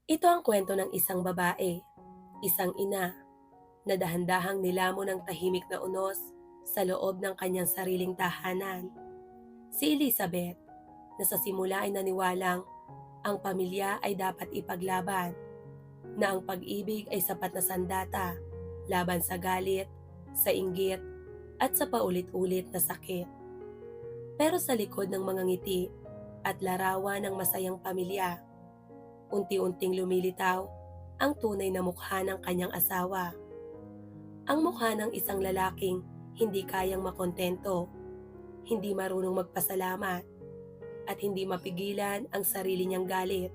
Ito ang kwento ng isang babae, isang ina, na dahan-dahang nilamon ng tahimik na unos sa loob ng kanyang sariling tahanan. Si Elizabeth, na sa simula ay naniwalang ang pamilya ay dapat ipaglaban, na ang pag-ibig ay sapat na sandata laban sa galit, sa inggit, at sa paulit-ulit na sakit. Pero sa likod ng mga ngiti at larawan ng masayang pamilya, unti-unting lumilitaw ang tunay na mukha ng kanyang asawa. Ang mukha ng isang lalaking hindi kayang makontento, hindi marunong magpasalamat, at hindi mapigilan ang sarili niyang galit.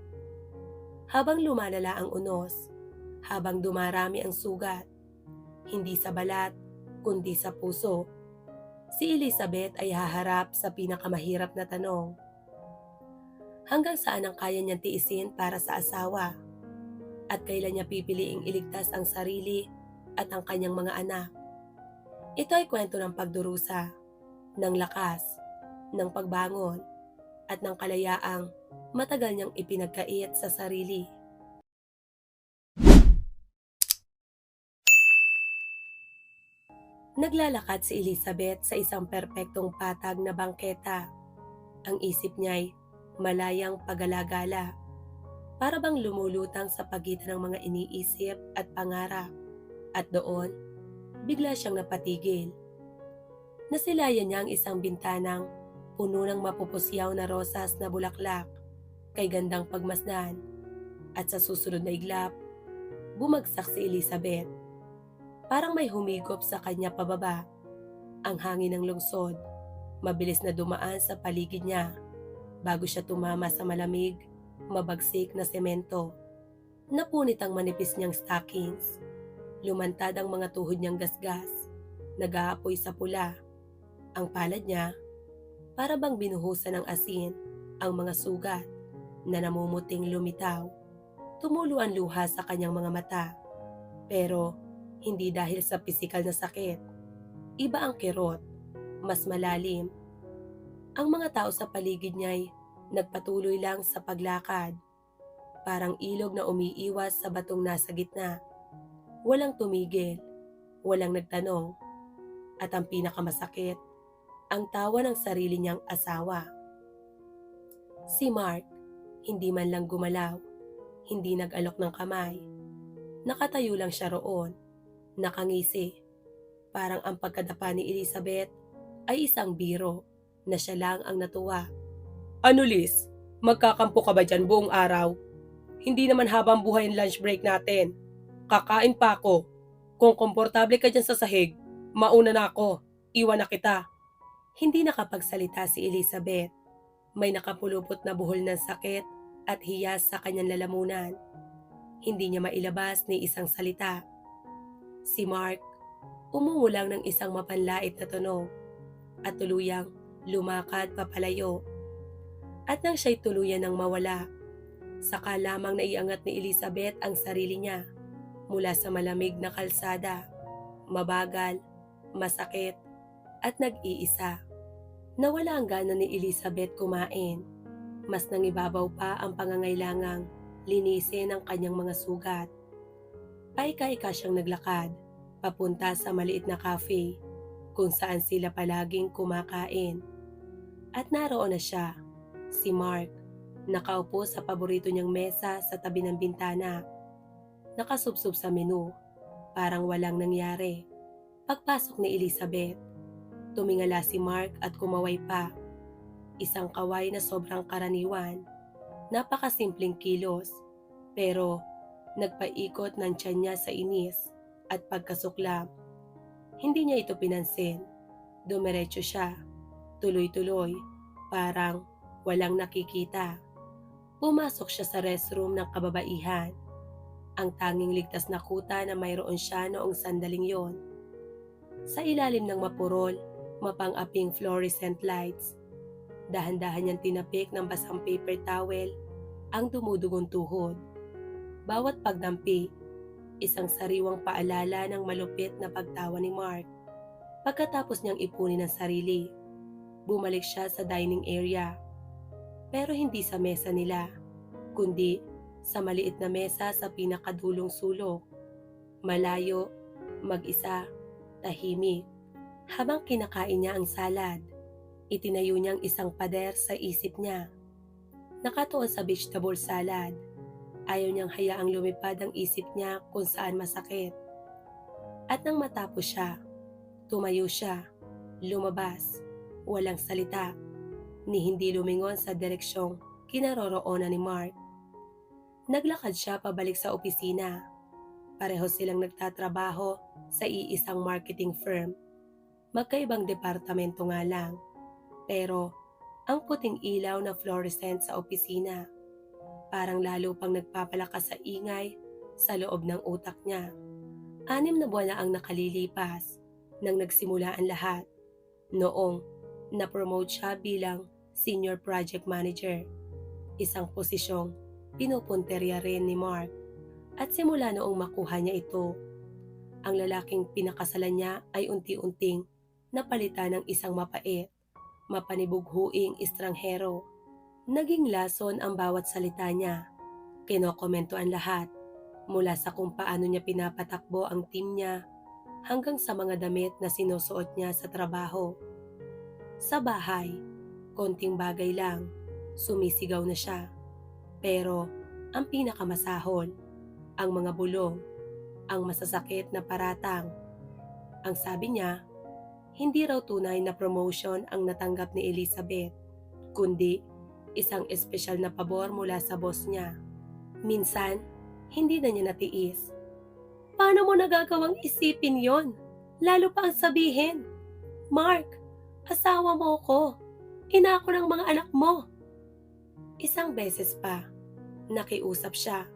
Habang lumalala ang unos, habang dumarami ang sugat, hindi sa balat, kundi sa puso, si Elizabeth ay haharap sa pinakamahirap na tanong. Hanggang saan ang kaya niyang tiisin para sa asawa? At kailan niya pipiliing iligtas ang sarili at ang kanyang mga anak? Ito ay kwento ng pagdurusa, ng lakas, ng pagbangon, at ng kalayaang matagal niyang ipinagkait sa sarili. Naglalakad si Elizabeth sa isang perpektong patag na bangketa. Ang isip niya'y malayang pagalagala, para bang lumulutang sa pagitan ng mga iniisip at pangarap. At doon, bigla siyang napatigil. Nasilayan niya ang isang bintanang puno ng mapupusyaw na rosas na bulaklak, kay gandang pagmasdan, at sa susunod na iglap, bumagsak si Elizabeth. Parang may humigop sa kanya pababa. Ang hangin ng lungsod, mabilis na dumaan sa paligid niya bago siya tumama sa malamig, mabagsik na semento. Napunit ang manipis niyang stockings. Lumantad ang mga tuhod niyang gasgas, nag-aapoy sa pula. Ang palad niya, para bang binuhusan ng asin ang mga sugat na namumuting lumitaw. Tumulo ang luha sa kanyang mga mata. Pero hindi dahil sa pisikal na sakit. Iba ang kirot, mas malalim. Ang mga tao sa paligid niya'y nagpatuloy lang sa paglakad, parang ilog na umiiwas sa batong nasa gitna. Walang tumigil, walang nagtanong, at ang pinakamasakit, ang tawa ng sarili niyang asawa. Si Mark, hindi man lang gumalaw, hindi nag-alok ng kamay. Nakatayo lang siya roon, nakangisi. Parang ang pagkadapa ni Elizabeth ay isang biro na siya lang ang natuwa. Ano Liz? Magkakampo ka ba dyan buong araw? Hindi naman habang buhay ang lunch break natin. Kakain pa ako. Kung komportable ka dyan sa sahig, mauna na ako. Iwan na kita. Hindi nakapagsalita si Elizabeth. May nakapulupot na buhol ng sakit at hiyas sa kanyang lalamunan. Hindi niya mailabas ni isang salita. Si Mark, umuulang ng isang mapanlait na tunog at tuluyang lumakad papalayo. At nang siya'y tuluyan ng mawala, saka lamang naiangat ni Elizabeth ang sarili niya mula sa malamig na kalsada, mabagal, masakit, at nag-iisa. Nawala ang gana ni Elizabeth kumain. Mas nangibabaw pa ang pangangailangang linisin ang kanyang mga sugat. Paika-ika siyang naglakad, papunta sa maliit na cafe, kung saan sila palaging kumakain. At naroon na siya, si Mark, nakaupo sa paborito niyang mesa sa tabi ng bintana. Nakasubsob sa menu, parang walang nangyari. Pagpasok ni Elizabeth, tumingala si Mark at kumaway pa. Isang kaway na sobrang karaniwan. Napakasimpleng kilos, pero nagpaikot ng tiyan niya sa inis at pagkasuklam. Hindi niya ito pinansin. Dumiretso siya, tuloy-tuloy, parang walang nakikita. Pumasok siya sa restroom ng kababaihan. Ang tanging ligtas na kuta na mayroon siya noong sandaling yon. Sa ilalim ng mapurol, mapang-aping fluorescent lights, dahan-dahan niyang tinapik ng basang paper towel ang dumudugong tuhod. Bawat pagdampi, isang sariwang paalala ng malupit na pagtawa ni Mark. Pagkatapos niyang ipunin ang sarili, bumalik siya sa dining area. Pero hindi sa mesa nila, kundi sa maliit na mesa sa pinakadulong sulok. Malayo, mag-isa, tahimik. Habang kinakain niya ang salad, itinayo niyang isang pader sa isip niya. Nakatuon sa vegetable salad. Ayaw niyang hayaang lumipad ang isip niya kung saan masakit. At nang matapos siya, tumayo siya, lumabas, walang salita, ni hindi lumingon sa direksyong kinaroroonan ni Mark. Naglakad siya pabalik sa opisina. Pareho silang nagtatrabaho sa iisang marketing firm. Magkaibang departamento nga lang. Pero ang puting ilaw na fluorescent sa opisina, parang lalo pang nagpapalakas sa ingay sa loob ng utak niya. 6 na buwan na ang nakalilipas nang nagsimula ang lahat. Noong na-promote siya bilang Senior Project Manager, isang posisyong pinupunterya rin ni Mark. At simula noong makuha niya ito, ang lalaking pinakasalan niya ay unti-unting napalitan ng isang mapait, mapanibughuing estranghero. Naging lason ang bawat salita niya. Kinokomento ang lahat, mula sa kung paano niya pinapatakbo ang team niya hanggang sa mga damit na sinusuot niya sa trabaho. Sa bahay, konting bagay lang, sumisigaw na siya. Pero ang pinakamasahol, ang mga bulong, ang masasakit na paratang. Ang sabi niya, hindi raw tunay na promotion ang natanggap ni Elizabeth, kundi isang espesyal na pabor mula sa boss niya. Minsan, hindi na niya natiis. Paano mo nagagawang isipin yon? Lalo pa ang sabihin, Mark, asawa mo ko. Ina ako ng mga anak mo. Isang beses pa, nakiusap siya,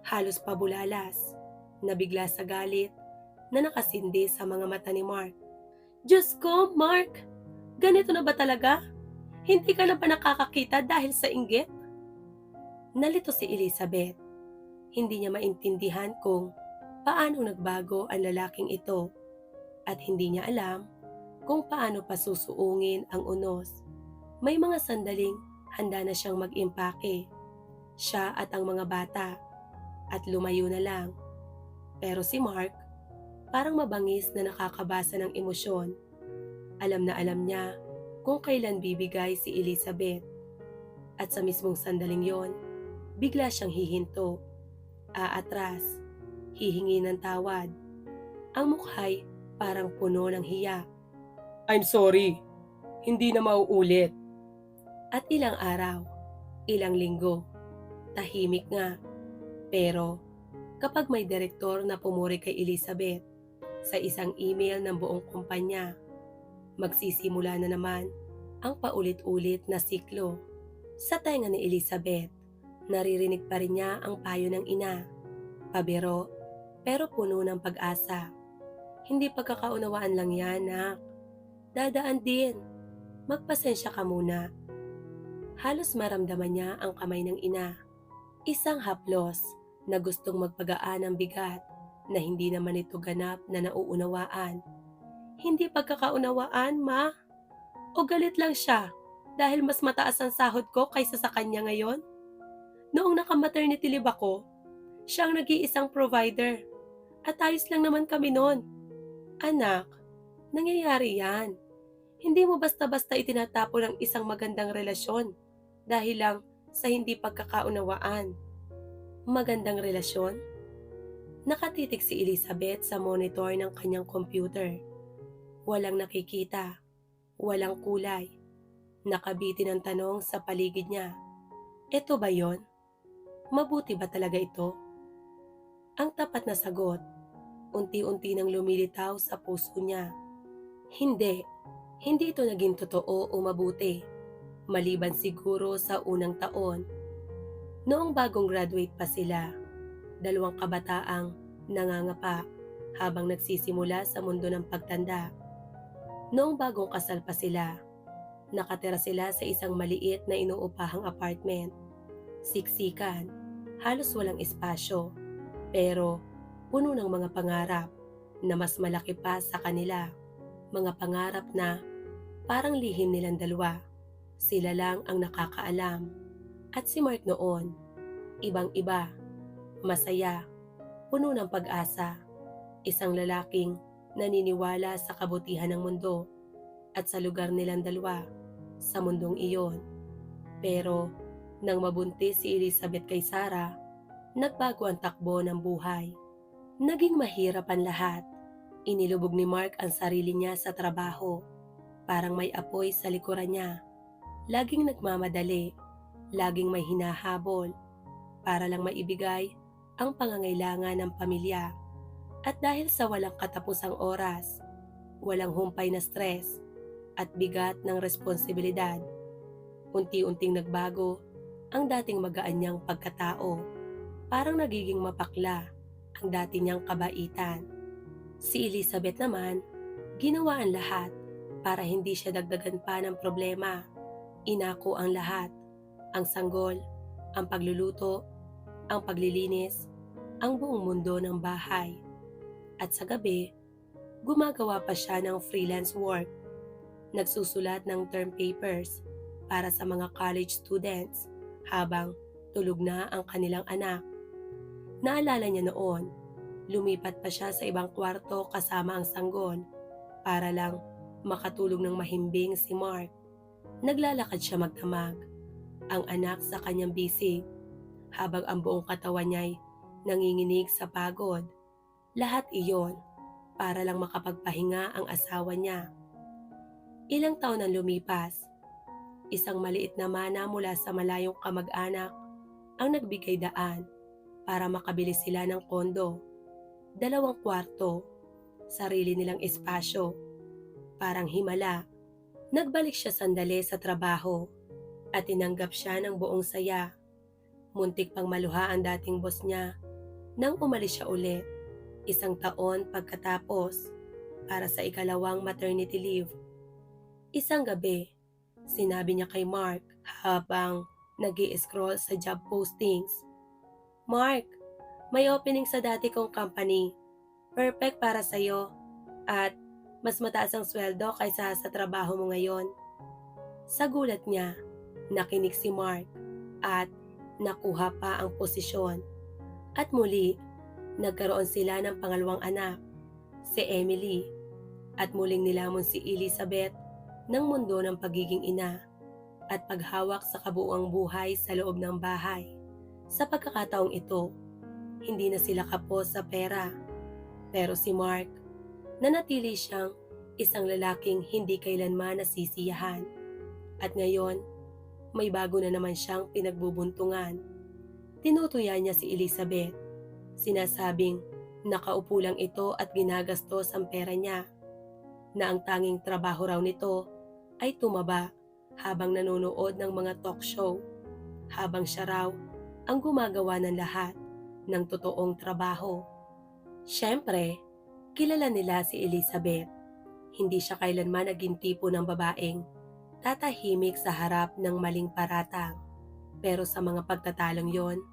halos pabulalas, nabigla sa galit na nakasindi sa mga mata ni Mark. Diyos ko, Mark, ganito na ba talaga? Hindi ka na ba nakakakita dahil sa inggit? Nalito si Elizabeth. Hindi niya maintindihan kung paano nagbago ang lalaking ito at hindi niya alam kung paano pa susuungin ang unos. May mga sandaling handa na siyang mag-impake, siya at ang mga bata, at lumayo na lang. Pero si Mark, parang mabangis na nakakabasa ng emosyon. Alam na alam niya kung kailan bibigay si Elizabeth. At sa mismong sandaling yon, bigla siyang hihinto, aatras, hihingi ng tawad. Ang mukha'y parang puno ng hiya. I'm sorry, hindi na mauulit. At ilang araw, ilang linggo, tahimik nga. Pero kapag may direktor na pumuri kay Elizabeth sa isang email ng buong kumpanya, magsisimula na naman ang paulit-ulit na siklo. Sa tenga ni Elizabeth, naririnig pa rin niya ang payo ng ina. Pabiro, pero puno ng pag-asa. Hindi pagkakaunawaan lang yan, nak. Dadaan din. Magpasensya ka muna. Halos maramdaman niya ang kamay ng ina. Isang haplos na gustong magpagaan ng bigat na hindi naman ito ganap na nauunawaan. Hindi pagkakaunawaan, ma? O galit lang siya dahil mas mataas ang sahod ko kaysa sa kanya ngayon? Noong naka-maternity leave ako, siya ang nag-iisang provider at ayos lang naman kami noon. Anak, nangyayari yan. Hindi mo basta-basta itinatapon ang isang magandang relasyon dahil lang sa hindi pagkakaunawaan. Magandang relasyon? Nakatitig si Elizabeth sa monitor ng kanyang computer. Walang nakikita, walang kulay. Nakabitin ang tanong sa paligid niya. Ito ba yon? Mabuti ba talaga ito? Ang tapat na sagot, unti-unti nang lumilitaw sa puso niya. Hindi ito naging totoo o mabuti. Maliban siguro sa unang taon. Noong bagong graduate pa sila, 2 kabataang nangangapa habang nagsisimula sa mundo ng pagtanda. Noong bagong kasal pa sila, nakatira sila sa isang maliit na inuupahang apartment. Siksikan, halos walang espasyo, pero puno ng mga pangarap na mas malaki pa sa kanila. Mga pangarap na parang lihim nilang dalawa. Sila lang ang nakakaalam. At si Mark noon, Ibang-iba, masaya, puno ng pag-asa. Isang lalaking naniniwala sa kabutihan ng mundo at sa lugar nilang dalawa sa mundong iyon. Pero nang mabuntis si Elizabeth kay Sarah, nagbago ang takbo ng buhay. Naging mahirap ang lahat. Inilubog ni Mark ang sarili niya sa trabaho. Parang may apoy sa likuran niya. Laging nagmamadali, laging may hinahabol para lang maibigay ang pangangailangan ng pamilya. At dahil sa walang katapusang oras, walang humpay na stress at bigat ng responsibilidad, unti-unting nagbago ang dating magaan niyang pagkatao. Parang nagiging mapakla ang dati niyang kabaitan. Si Elizabeth naman, ginawa ang lahat para hindi siya dagdagan pa ng problema. Inako ang lahat, ang sanggol, ang pagluluto, ang paglilinis, ang buong mundo ng bahay. At sa gabi, gumagawa pa siya ng freelance work. Nagsusulat ng term papers para sa mga college students habang tulog na ang kanilang anak. Naalala niya noon, lumipat pa siya sa ibang kwarto kasama ang sanggol para lang makatulog ng mahimbing si Mark. Naglalakad siya magdamag, ang anak sa kanyang bisig, habang ang buong katawan niya'y nanginginig sa pagod. Lahat iyon para lang makapagpahinga ang asawa niya. Ilang taon ang lumipas. Isang maliit na mana mula sa malayong kamag-anak ang nagbigay daan para makabili sila ng kondo. 2 kwarto, sarili nilang espasyo. Parang himala. Nagbalik siya sandali sa trabaho at tinanggap siya ng buong saya. Muntik pang maluha ang dating boss niya nang umalis siya ulit 1 taon pagkatapos para sa ikalawang maternity leave. Isang gabi, sinabi niya kay Mark habang nag-i-scroll sa job postings, "Mark, may opening sa dati kong company. Perfect para sa'yo at mas mataas ang sweldo kaysa sa trabaho mo ngayon." Sa gulat niya, nakinig si Mark at nakuha pa ang posisyon. At muli, nagkaroon sila ng pangalawang anak, si Emily, at muling nilamon si Elizabeth ng mundo ng pagiging ina at paghawak sa kabuuang buhay sa loob ng bahay. Sa pagkakataong ito, hindi na sila kapos sa pera. Pero si Mark, nanatili siyang isang lalaking hindi kailanman nasisiyahan. At ngayon, may bago na naman siyang pinagbubuntungan. Tinutuya niya si Elizabeth. Sinasabing nakaupo lang ito at ginagastos ang pera niya, na ang tanging trabaho raw nito ay tumaba habang nanonood ng mga talk show, habang siya raw ang gumagawa ng lahat ng totoong trabaho. Siyempre, kilala nila si Elizabeth. Hindi siya kailanman naging tipo ng babaeng tatahimik sa harap ng maling paratang. Pero sa mga pagtatalong yon,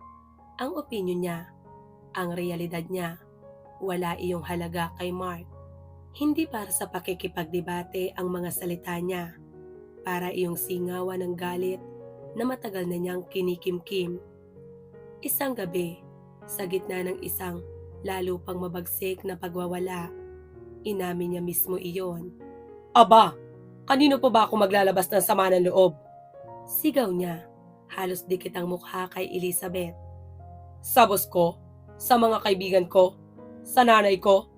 ang opinyon niya, ang realidad niya, wala iyong halaga kay Mark. Hindi para sa pakikipagdebate ang mga salita niya, para iyong singawan ng galit na matagal na niyang kinikimkim. Isang gabi, sa gitna ng isang lalo pang mabagsik na pagwawala, inamin niya mismo iyon. "Aba, kanino pa ba ako maglalabas ng sama ng loob?" Sigaw niya, halos dikit ang mukha kay Elizabeth. "Sa boss ko, sa mga kaibigan ko, sa nanay ko.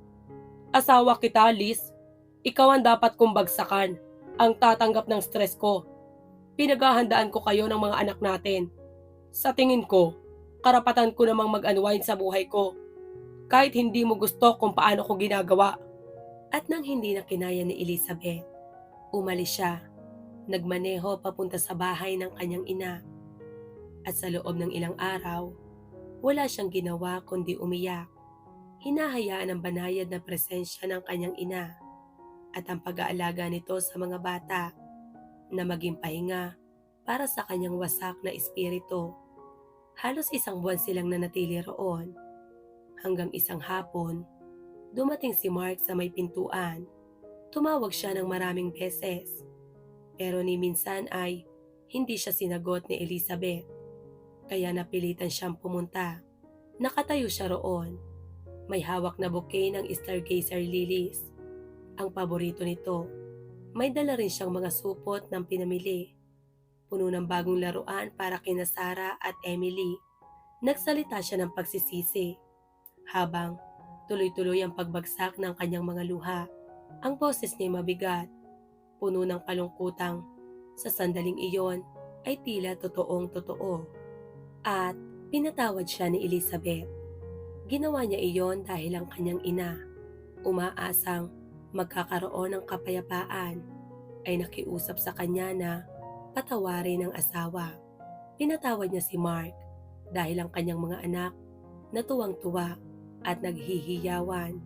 Asawa kita, Liz. Ikaw ang dapat kong bagsakan, ang tatanggap ng stress ko. Pinaghahandaan ko kayo ng mga anak natin. Sa tingin ko, karapatan ko namang mag-unwind sa buhay ko, kahit hindi mo gusto kung paano ko ginagawa." At nang hindi na kinaya ni Elizabeth, umalis siya, nagmaneho papunta sa bahay ng kanyang ina. At sa loob ng ilang araw, wala siyang ginawa kundi umiyak. Hinahayaan ang banayad na presensya ng kanyang ina at ang pag-aalaga nito sa mga bata na maging pahinga para sa kanyang wasak na espiritu. Halos 1 buwan silang nanatili roon, hanggang isang hapon, dumating si Mark sa may pintuan. Tumawag siya ng maraming beses, pero ni minsan ay hindi siya sinagot ni Elizabeth. kaya napilitan siyang pumunta. Nakatayo siya roon. May hawak na bouquet ng stargazer lilies. Ang paborito nito. May dala rin siyang mga supot ng pinamili. Puno ng bagong laruan para kina Sarah at Emily. Nagsalita siya ng pagsisisi habang tuloy-tuloy ang pagbagsak ng kanyang mga luha. Ang boses niya mabigat, puno ng kalungkutang sa sandaling iyon ay tila totoong totoo. At pinatawad siya ni Elizabeth. Ginawa niya iyon dahil ang kanyang ina, umaasang magkakaroon ng kapayapaan, ay nakiusap sa kanya na patawarin ang asawa. Pinatawad niya si Mark dahil ang kanyang mga anak na tuwang-tuwa at naghihiyawan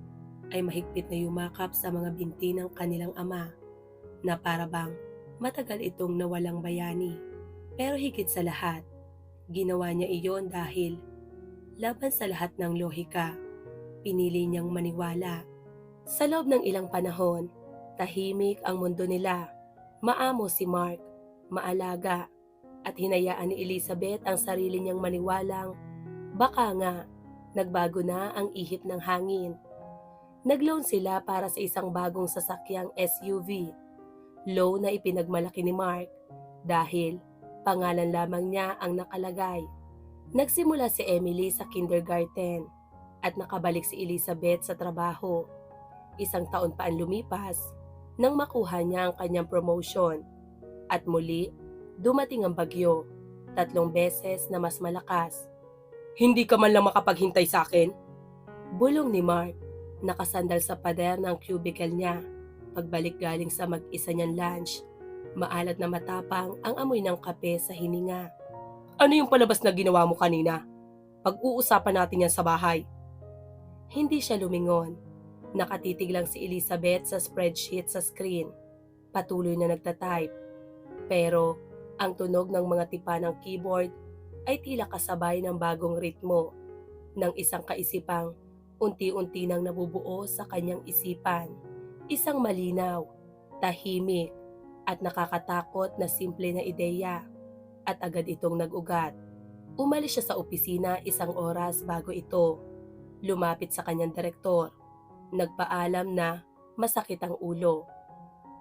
ay mahigpit na yumakap sa mga binti ng kanilang ama na parabang matagal itong nawalang bayani. Pero higit sa lahat, ginawa niya iyon dahil laban sa lahat ng lohika, pinili niyang maniwala. Sa loob ng ilang panahon, tahimik ang mundo nila. Maamo si Mark, maalaga, at hinayaan ni Elizabeth ang sarili niyang maniwalang baka nga nagbago na ang ihip ng hangin. Nag-loan sila para sa isang bagong sasakyang SUV. Loan na ipinagmalaki ni Mark dahil pangalan lamang niya ang nakalagay. Nagsimula si Emily sa kindergarten at nakabalik si Elizabeth sa trabaho. Isang taon pa ang lumipas nang makuha niya ang kanyang promotion. At muli, dumating ang bagyo, 3 beses na mas malakas. "Hindi ka man lang makapaghintay sa akin?" Bulong ni Mark, nakasandal sa pader ng cubicle niya. Pagbalik galing sa mag-isa niyang lunch, maalat na matapang ang amoy ng kape sa hininga. "Ano yung palabas na ginawa mo kanina? Pag-uusapan natin yan sa bahay." Hindi siya lumingon. Nakatitig lang si Elizabeth sa spreadsheet sa screen. Patuloy na nagtatype. Pero ang tunog ng mga tipa ng keyboard ay tila kasabay ng bagong ritmo ng isang kaisipang unti-unti nang nabubuo sa kanyang isipan. Isang malinaw, tahimik, at nakakatakot na simple na ideya. At agad itong nag-ugat. Umalis siya sa opisina 1 oras bago ito. Lumapit sa kanyang direktor. Nagpaalam na masakit ang ulo.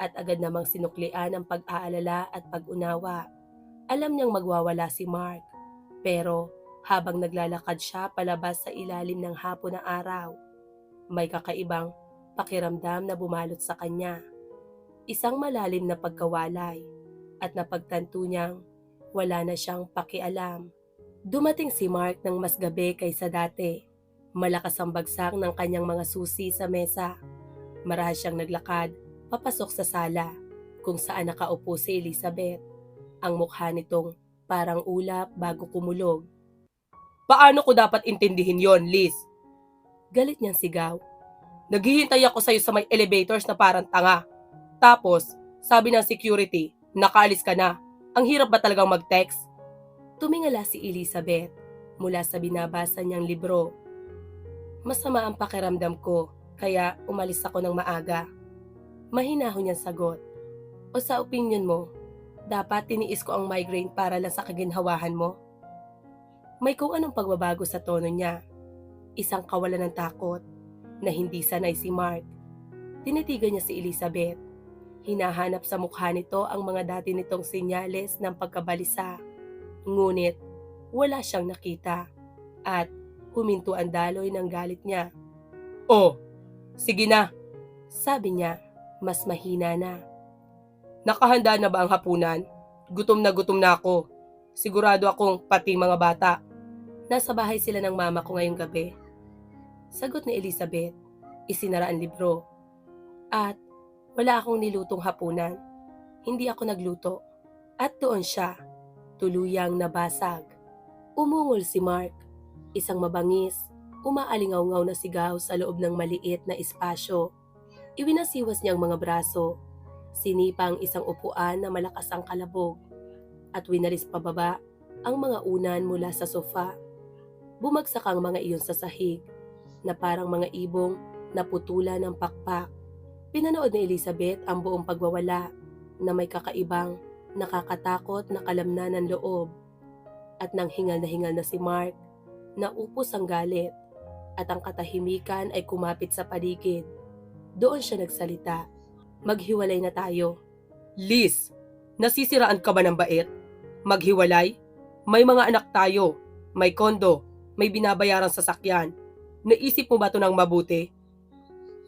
At agad namang sinuklian ang pag-aalala at pag-unawa. Alam niyang magwawala si Mark. Pero habang naglalakad siya palabas sa ilalim ng hapon na araw, may kakaibang pakiramdam na bumalot sa kanya. Isang malalim na pagkawalay at napagtanto niyang wala na siyang pakialam. Dumating si Mark ng mas gabi kaysa dati. Malakas ang bagsak ng kanyang mga susi sa mesa. Marahas siyang naglakad papasok sa sala kung saan nakaupo si Elizabeth. Ang mukha nitong parang ulap bago kumulog. "Paano ko dapat intindihin yon, Liz?" Galit niyang sigaw. "Naghihintay ako sa'yo sa may elevators na parang tanga. Tapos, sabi ng security, nakaalis ka na. Ang hirap ba talagang mag-text?" Tumingala si Elizabeth mula sa binabasa niyang libro. "Masama ang pakiramdam ko, kaya umalis ako ng maaga." Mahinahon niyang sagot. "O sa opinion mo, dapat tiniis ko ang migraine para lang sa kaginhawahan mo?" May kung anong pagbabago sa tono niya. Isang kawalan ng takot na hindi sanay si Mark. Tinitigan niya si Elizabeth. Hinahanap sa mukha nito ang mga dati nitong senyales ng pagkabalisa. Ngunit wala siyang nakita at huminto ang daloy ng galit niya. "Oh, sige na," sabi niya, mas mahina na. "Nakahanda na ba ang hapunan? Gutom na ako. Sigurado akong pati mga bata." "Nasa bahay sila ng mama ko ngayong gabi," sagot ni Elizabeth. Isinara ang libro. "At wala akong nilutong hapunan. Hindi ako nagluto." At doon siya, tuluyang nabasag. Umungol si Mark. Isang mabangis, umaalingaw-ngaw na sigaw sa loob ng maliit na espasyo. Iwinasiwas niya ang mga braso. Sinipa ang isang upuan na malakas ang kalabog. At winalis pababa ang mga unan mula sa sofa. Bumagsak ang mga iyon sa sahig na parang mga ibong naputulan ng pakpak. Pinanood ni Elizabeth ang buong pagwawala na may kakaibang, nakakatakot na kalamnan ng loob. At nang hingal na si Mark, naupos ang galit at ang katahimikan ay kumapit sa paligid. Doon siya nagsalita. Maghiwalay na tayo. Liz, nasisiraan ka ba ng bait? Maghiwalay? May mga anak tayo, may kondo, may binabayarang sasakyan. Naisip mo ba ito ng mabuti?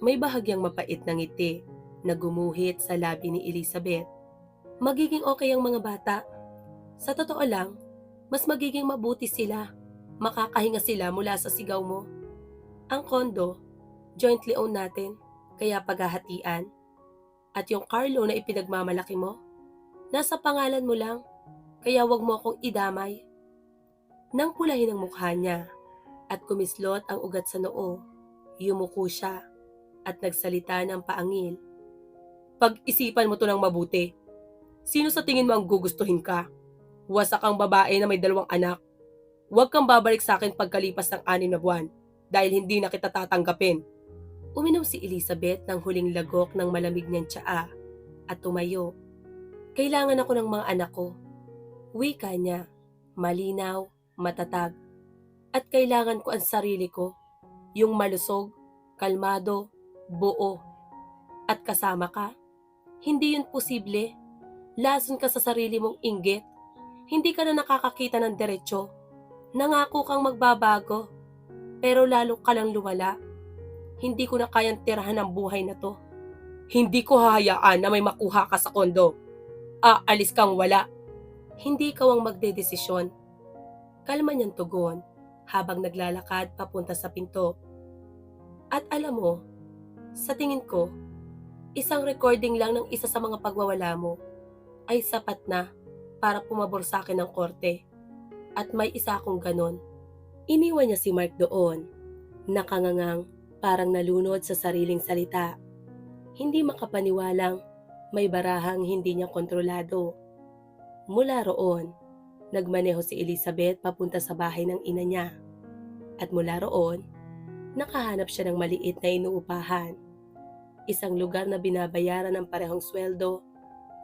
May bahagyang mapait na ngiti na gumuhit sa labi ni Elizabeth. Magiging okay ang mga bata. Sa totoo lang, mas magiging mabuti sila. Makakahinga sila mula sa sigaw mo. Ang kondo, jointly owned natin, kaya paghahatian. At yung car loan na ipinagmamalaki mo, nasa pangalan mo lang, kaya wag mo akong idamay. Nang pulahin ang mukha niya at kumislot ang ugat sa noo, yumuko siya at nagsalita ng paangil. Pag-isipan mo to ng mabuti. Sino sa tingin mo ang gugustuhin ka? Wasak kang babae na may 2 anak. Huwag kang babalik sa akin pagkalipas ng 6 na buwan dahil hindi na kita tatanggapin. Uminom si Elizabeth ng huling lagok ng malamig niyang tsaa at tumayo. Kailangan ako ng mga anak ko. Wika niya, malinaw, matatag. At kailangan ko ang sarili ko, yung malusog, kalmado, buo. At kasama ka? Hindi yun posible. Lason ka sa sarili mong inggit. Hindi ka na nakakakita ng diretsyo. Nangako kang magbabago, pero lalo ka lang lumala. Hindi ko na kayang tirahan ang buhay na to. Hindi ko hahayaan na may makuha ka sa kondo. Aalis kang wala. Hindi ikaw ang magdedesisyon. Kalma niyang tugon habang naglalakad papunta sa pinto. At alam mo, sa tingin ko, isang recording lang ng isa sa mga pagwawala mo ay sapat na para pumabor sa akin ng korte. At may isa akong ganon. Iniwan niya si Mark doon, nakangangang parang nalunod sa sariling salita. Hindi makapaniwalang may barahang hindi niya kontrolado. Mula roon, nagmaneho si Elizabeth papunta sa bahay ng ina niya. At mula roon, nakahanap siya ng maliit na inuupahan. Isang lugar na binabayaran ng parehong sweldo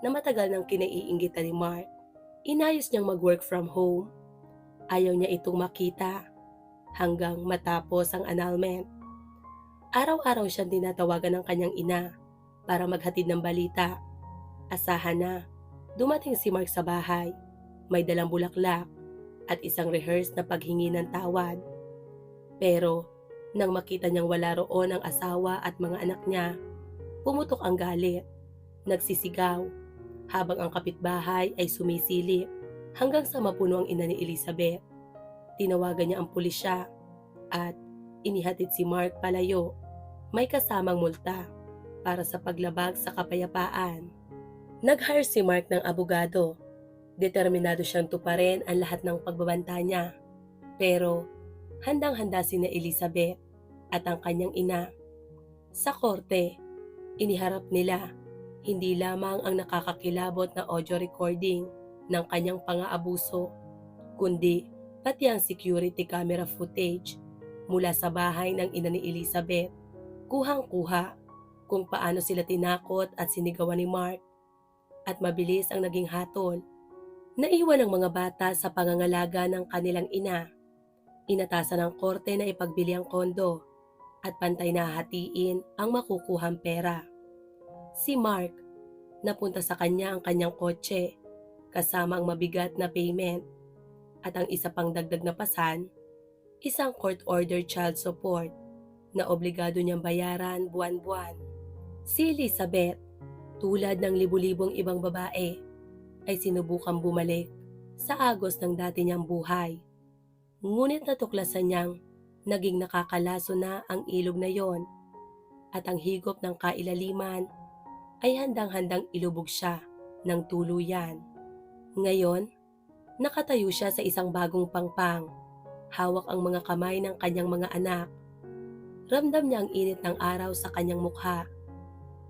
na matagal nang kinaiinggitan ni Mark. Inayos niyang mag-work from home. Ayaw niya itong makita hanggang matapos ang annulment. Araw-araw siyang tinatawagan ng kanyang ina para maghatid ng balita. Asahan na, dumating si Mark sa bahay. May dalang bulaklak at isang rehearsed na paghingi ng tawad. Pero nang makita niyang wala roon ang asawa at mga anak niya, pumutok ang galit, nagsisigaw, habang ang kapitbahay ay sumisilip hanggang sa mapuno ang ina ni Elizabeth. Tinawagan niya ang pulisya at inihatid si Mark palayo. May kasamang multa para sa paglabag sa kapayapaan. Nag-hire si Mark ng abogado. Determinado siyang tuparin ang lahat ng pagbabanta niya. Pero handang-handa sina Elizabeth at ang kanyang ina. Sa korte, iniharap nila hindi lamang ang nakakakilabot na audio recording ng kanyang pang-aabuso, kundi pati ang security camera footage mula sa bahay ng ina ni Elizabeth. Kuhang-kuha kung paano sila tinakot at sinigawan ni Mark. At mabilis ang naging hatol. Naiwan ang mga bata sa pangangalaga ng kanilang ina. Inatasan ng korte na ipagbili ang kondo at pantay na hahatiin ang makukuhang pera. Si Mark, napunta sa kanya ang kanyang kotse kasama ang mabigat na payment at ang isa pang dagdag na pasan, isang court-ordered child support na obligado niyang bayaran buwan-buwan. Si Elizabeth, tulad ng libu-libong ibang babae, ay sinubukang bumalik sa agos ng dati niyang buhay. Ngunit natuklasan niyang naging nakakalaso na ang ilog na yon at ang higop ng kailaliman ay handang-handang ilubog siya ng tuluyan. Ngayon, nakatayo siya sa isang bagong pangpang. Hawak ang mga kamay ng kanyang mga anak. Ramdam niya ang init ng araw sa kanyang mukha.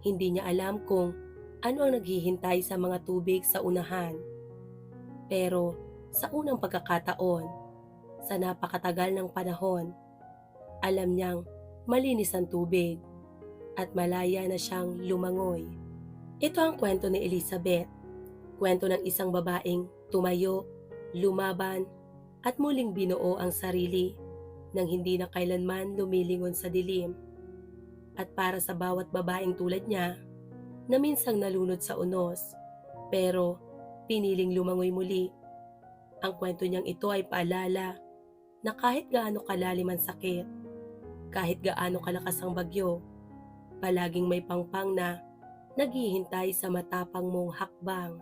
Hindi niya alam kung ano ang naghihintay sa mga tubig sa unahan. Pero sa unang pagkakataon, sa napakatagal ng panahon, alam niyang malinis ang tubig at malaya na siyang lumangoy. Ito ang kwento ni Elizabeth. Kwento ng isang babaeng tumayo, lumaban, at muling binuo ang sarili nang hindi na kailanman lumilingon sa dilim. At para sa bawat babaeng tulad niya na minsang nalunod sa unos pero piniling lumangoy muli, ang kwento niyang ito ay paalala na kahit gaano kalalim ang sakit, kahit gaano kalakas ang bagyo, palaging may pangpang na naghihintay sa matapang mong hakbang.